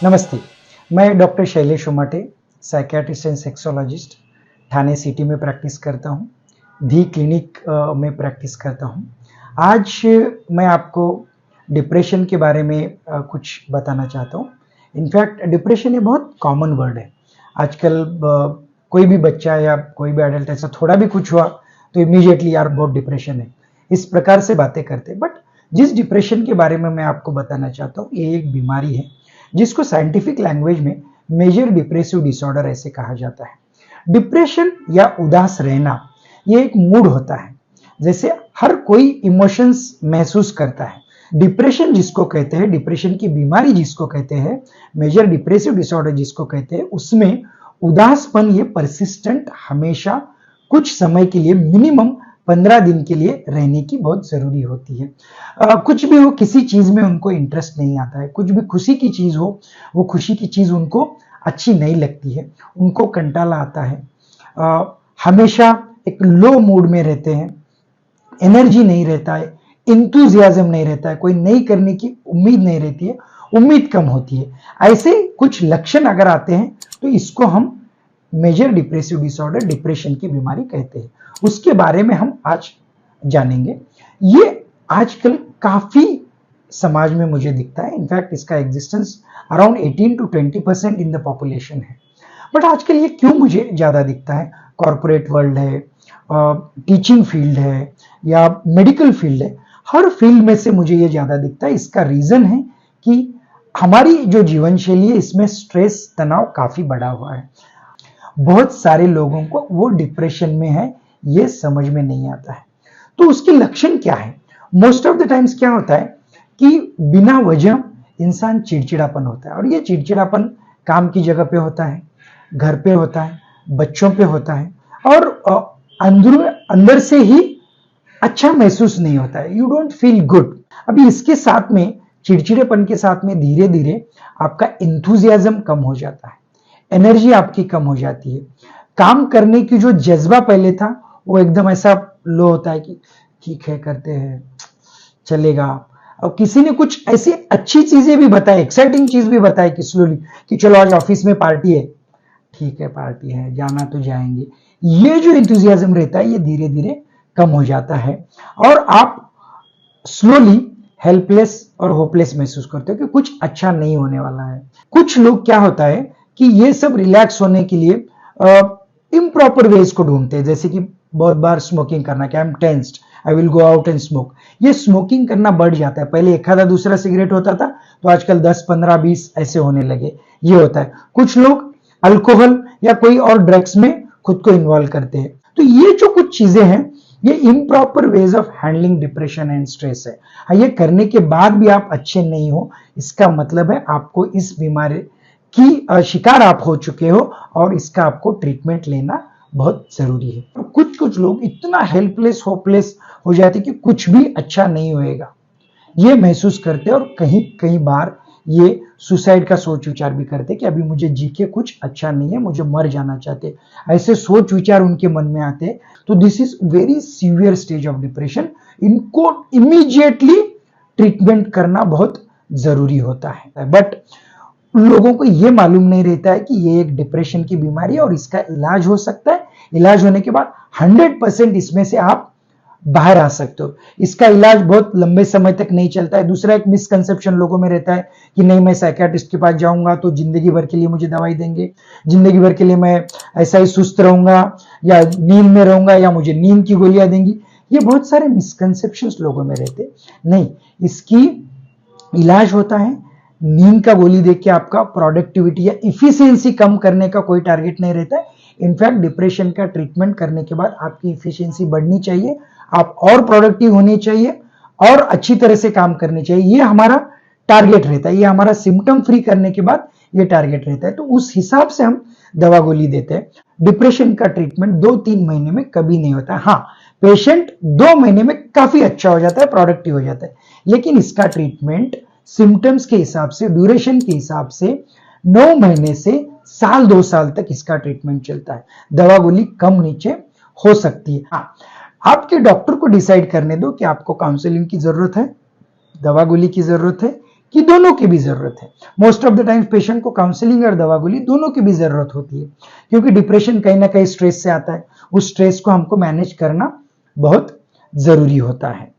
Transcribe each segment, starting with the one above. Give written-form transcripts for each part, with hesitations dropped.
नमस्ते, मैं doctor Shailesh Umate, psychiatrist and sexologist, Thane city में प्रैक्टिस करता हूँ, दी क्लिनिक में प्रैक्टिस करता हूँ। आज मैं आपको डिप्रेशन के बारे में कुछ बताना चाहता हूँ। इनफैक्ट डिप्रेशन ये बहुत कॉमन वर्ड है। आजकल कोई भी बच्चा या कोई भी एडल्ट ऐसा थोड़ा भी कुछ हुआ तो इमीडिएटली यार बहुत डिप्रेशन है, इस प्रकार से बातें करते हैं। बट जिस डिप्रेशन के बारे में मैं आपको बताना चाहता हूँ, ये एक बीमारी है जिसको साइंटिफिक लैंग्वेज में मेजर डिप्रेसिव डिसऑर्डर ऐसे कहा जाता है। डिप्रेशन या उदास रहना ये एक मूड होता है, जैसे हर कोई इमोशंस महसूस करता है। डिप्रेशन जिसको कहते हैं, डिप्रेशन की बीमारी जिसको कहते हैं, मेजर डिप्रेसिव डिसऑर्डर जिसको कहते हैं, उसमें उदासपन ये परसिस्टेंट हमेशा कुछ समय के लिए मिनिमम 15 दिन के लिए रहने की बहुत जरूरी होती है। कुछ भी हो, किसी चीज में उनको इंटरेस्ट नहीं आता है, कुछ भी खुशी की चीज हो, वो खुशी की चीज उनको अच्छी नहीं लगती है, उनको कंटाला आता है, हमेशा एक लो मूड में रहते हैं, एनर्जी नहीं रहता है, इंथुजियाज्म नहीं रहता है, कोई नई करने की उम्मीद नहीं रहती है, उम्मीद कम होती है। ऐसे कुछ लक्षण अगर आते हैं तो इसको हम मेजर डिप्रेसिव डिसऑर्डर, डिप्रेशन की बीमारी कहते हैं। उसके बारे में हम आज जानेंगे। ये आजकल काफी समाज में मुझे दिखता है। इनफैक्ट इसका existence around 18 to 20% in the population है। बट आजकल ये क्यों मुझे ज्यादा दिखता है? कॉर्पोरेट वर्ल्ड है, टीचिंग फील्ड है या मेडिकल फील्ड है, हर फील्ड में से मुझे ये ज्यादा दिखता है। इसका रीजन है कि हमारी जो जीवन शैली है, इसमें स्ट्रेस, तनाव काफी बढ़ा हुआ है। बहुत सारे लोगों को वो डिप्रेशन में है, ये समझ में नहीं आता है। तो उसके लक्षण क्या है? मोस्ट ऑफ द टाइम्स क्या होता है कि बिना वजह इंसान चिड़चिड़ापन होता है, और ये चिड़चिड़ापन काम की जगह पे होता है, घर पे होता है, बच्चों पे होता है, और अंदर से ही अच्छा महसूस नहीं होता है। You don't feel good. अभी इसके साथ में, चिड़चिड़ेपन के साथ में धीरे धीरे आपका इंथुजियाज्म कम हो जाता है, एनर्जी आपकी कम हो जाती है, काम करने की जो जज्बा पहले था वो एकदम ऐसा लो होता है कि ठीक है, करते हैं, चलेगा। और किसी ने कुछ ऐसी अच्छी चीजें भी बताई, एक्साइटिंग चीज भी बताई कि स्लोली कि चलो आज ऑफिस में पार्टी है, ठीक है पार्टी है, जाना तो जाएंगे। ये जो इंथुजियाज्म रहता है ये धीरे धीरे कम हो जाता है, और आप स्लोली हेल्पलेस और होपलेस महसूस करते हो कि कुछ अच्छा नहीं होने वाला है। कुछ लोग क्या होता है कि ये सब रिलैक्स होने के लिए इम्प्रॉपर वेज को ढूंढते हैं, जैसे कि बहुत बार स्मोकिंग करना, कि I am tensed, I will go out and smoke. ये स्मोकिंग करना बढ़ जाता है। पहले एक आधा दूसरा सिगरेट होता था, तो आजकल 10, 15, 20 ऐसे होने लगे। ये होता है। कुछ लोग अल्कोहल या कोई और ड्रग्स में खुद को इन्वॉल्व करते हैं। तो ये जो कुछ चीजें हैं, ये improper ways of handling depression and stress है। ये करने के बाद भी आप अच्छे नहीं हो, इसका मतलब है आपको इस बीमारी की शिकार आप हो चुके हो, और इसका आपको ट्रीटमेंट लेना बहुत जरूरी है। तो कुछ लोग इतना हेल्पलेस, होपलेस हो जाते कि कुछ भी अच्छा नहीं होएगा, ये महसूस करते, और कई बार ये सुसाइड का सोच विचार भी करते कि अभी मुझे जी के कुछ अच्छा नहीं है, मुझे मर जाना चाहते, ऐसे सोच विचार उनके मन में आते। तो this is very severe stage of depression. इनको इमीडिएटली ट्रीटमेंट करना बहुत जरूरी होता है। बट लोगों को ये मालूम नहीं रहता है कि ये एक डिप्रेशन की बीमारी है और इसका इलाज हो सकता है। इलाज होने के बाद 100% इसमें से आप बाहर आ सकते हो। इसका इलाज बहुत लंबे समय तक नहीं चलता है। दूसरा एक मिसकंसेप्शन लोगों में रहता है कि नहीं, मैं साइकियाट्रिस्ट के पास जाऊंगा तो जिंदगी भर के लिए मुझे दवाई देंगे, जिंदगी भर के लिए मैं ऐसा ही सुस्त रहूंगा या नींद में रहूंगा या मुझे नींद की गोलियां देंगी। ये बहुत सारे मिसकंसेप्शंस लोगों में रहते। नहीं, इसकी इलाज होता है। नींद का गोली देख के आपका प्रोडक्टिविटी या इफिशियंसी कम करने का कोई टारगेट नहीं रहता है। इनफैक्ट डिप्रेशन का ट्रीटमेंट करने के बाद आपकी इफिशियंसी बढ़नी चाहिए, आप और प्रोडक्टिव होनी चाहिए और अच्छी तरह से काम करनी चाहिए। ये हमारा टारगेट रहता है, ये हमारा सिम्टम फ्री करने के बाद ये टारगेट रहता है। तो उस हिसाब से हम दवा गोली देते हैं। डिप्रेशन का ट्रीटमेंट 2-3 महीने में कभी नहीं होता। हाँ, पेशेंट 2 महीने में काफी अच्छा हो जाता है, प्रोडक्टिव हो जाता है, लेकिन इसका ट्रीटमेंट सिम्टम्स के हिसाब से, ड्यूरेशन के हिसाब से 9 महीने से साल 2 साल तक इसका ट्रीटमेंट चलता है। दवा गोली कम नीचे हो सकती है। हाँ, आपके डॉक्टर को डिसाइड करने दो कि आपको काउंसलिंग की जरूरत है, दवा गोली की जरूरत है, कि दोनों की भी जरूरत है। Most of the time patient को काउंसलिंग और दवा गोली दोनों की भी जरूरत होती है, क्योंकि डिप्रेशन कहीं ना कहीं स्ट्रेस से आता है। उस स्ट्रेस को हमको मैनेज करना बहुत जरूरी होता है।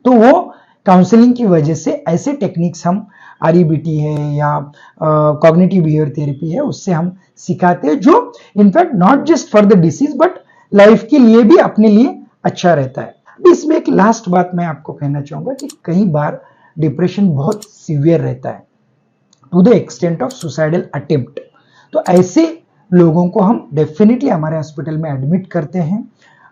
तो वो काउंसलिंग की वजह से ऐसे टेक्निक्स हम आरईबीटी है या कॉग्निटिव बिहेवियर थेरेपी है उससे हम सिखाते हैं, जो in fact not just for the disease but life के लिए भी अपने लिए अच्छा रहता है। अभी इसमें एक लास्ट बात मैं आपको कहना चाहूंगा कि कई बार डिप्रेशन बहुत सीवियर रहता है to the extent of suicidal attempt. तो ऐसे लोगों को हम डेफिनेटली हमारे हॉस्पिटल में एडमिट करते हैं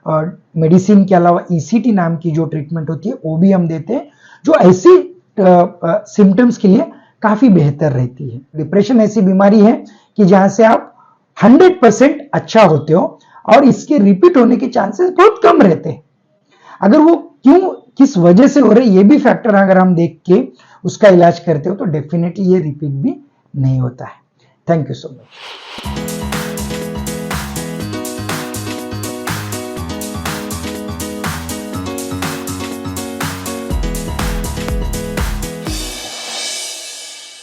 और मेडिसिन के अलावा ईसीटी नाम की जो ट्रीटमेंट होती है वो भी हम देते हैं, जो ऐसी सिम्टम्स के लिए काफी बेहतर रहती है। डिप्रेशन ऐसी बीमारी है कि जहां से आप 100% अच्छा होते हो और इसके रिपीट होने के चांसेस बहुत कम रहते हैं। अगर वो क्यों किस वजह से हो रहे ये भी फैक्टर अगर हम देख के उसका इलाज करते हो तो डेफिनेटली ये रिपीट भी नहीं होता है। Thank you so much.